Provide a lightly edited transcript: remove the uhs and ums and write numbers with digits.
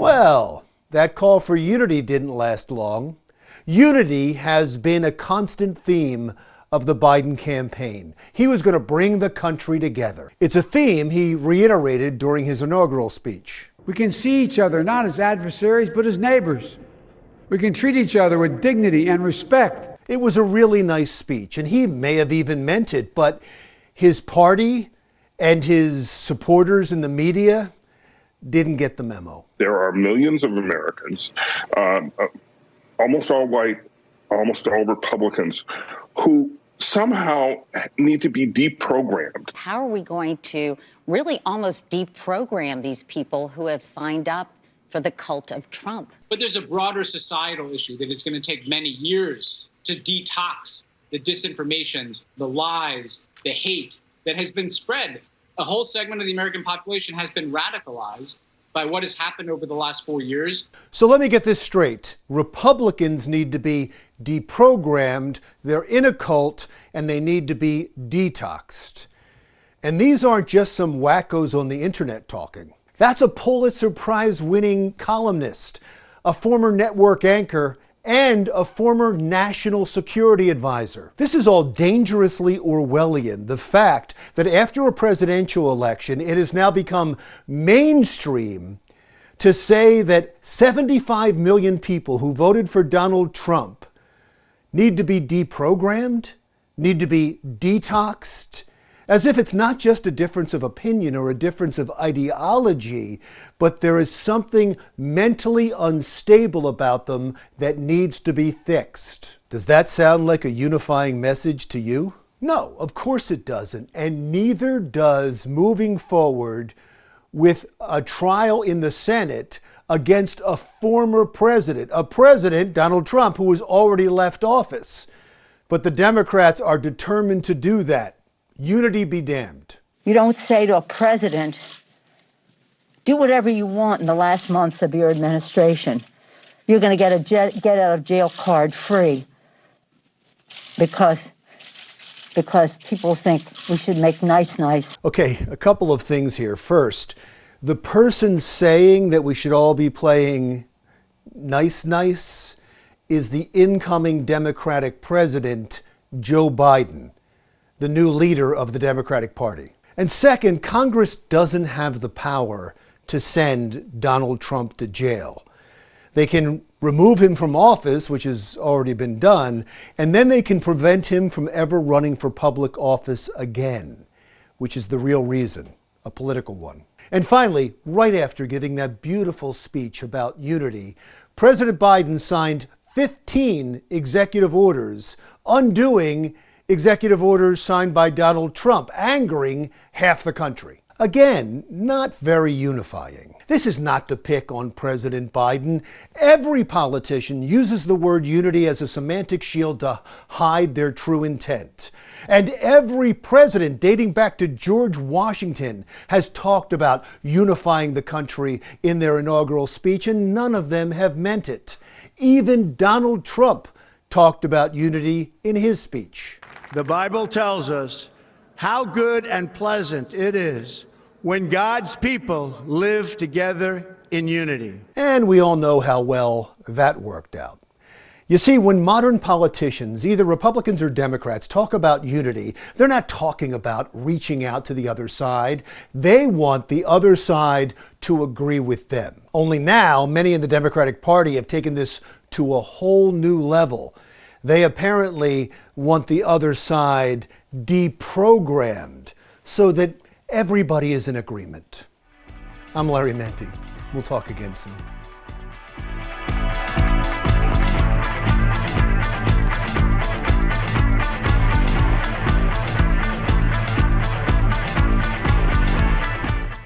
Well, that call for unity didn't last long. Unity has been a constant theme of the Biden campaign. He was going to bring the country together. It's a theme he reiterated during his inaugural speech. We can see each other not as adversaries, but as neighbors. We can treat each other with dignity and respect. It was a really nice speech, and he may have even meant it, but his party and his supporters in the media didn't get the memo. There are millions of Americans, almost all white, almost all Republicans, who somehow need to be deprogrammed. How are we going to really almost deprogram these people who have signed up for the cult of Trump? But there's a broader societal issue that it's going to take many years to detox the disinformation, the lies, the hate that has been spread. A whole segment of the American population has been radicalized by what has happened over the last 4 years. So let me get this straight. Republicans need to be deprogrammed, they're in a cult, and they need to be detoxed. And these aren't just some wackos on the internet talking. That's a Pulitzer Prize-winning columnist, a former network anchor, and a former national security advisor. This is all dangerously Orwellian. The fact that after a presidential election, it has now become mainstream to say that 75 million people who voted for Donald Trump need to be deprogrammed, need to be detoxed, as if it's not just a difference of opinion or a difference of ideology, but there is something mentally unstable about them that needs to be fixed. Does that sound like a unifying message to you? No, of course it doesn't, and neither does moving forward with a trial in the Senate against a former president, Donald Trump, who has already left office. But the Democrats are determined to do that. Unity be damned. You don't say to a president, do whatever you want in the last months of your administration. You're going to get a get out of jail card free because people think we should make nice. Okay, a couple of things here. First, the person saying that we should all be playing nice is the incoming Democratic president, Joe Biden, the new leader of the Democratic Party. And second, Congress doesn't have the power to send Donald Trump to jail. They can remove him from office, which has already been done, and then they can prevent him from ever running for public office again, which is the real reason, a political one. And finally, right after giving that beautiful speech about unity, President Biden signed 15 executive orders undoing executive orders signed by Donald Trump, angering half the country. Again, not very unifying. This is not to pick on President Biden. Every politician uses the word unity as a semantic shield to hide their true intent. And every president, dating back to George Washington, has talked about unifying the country in their inaugural speech, and none of them have meant it. Even Donald Trump talked about unity in his speech. The Bible tells us how good and pleasant it is when God's people live together in unity. And we all know how well that worked out. You see, when modern politicians, either Republicans or Democrats, talk about unity, they're not talking about reaching out to the other side. They want the other side to agree with them. Only now, many in the Democratic Party have taken this to a whole new level. They apparently want the other side deprogrammed so that everybody is in agreement. I'm Larry Mendte. We'll talk again soon.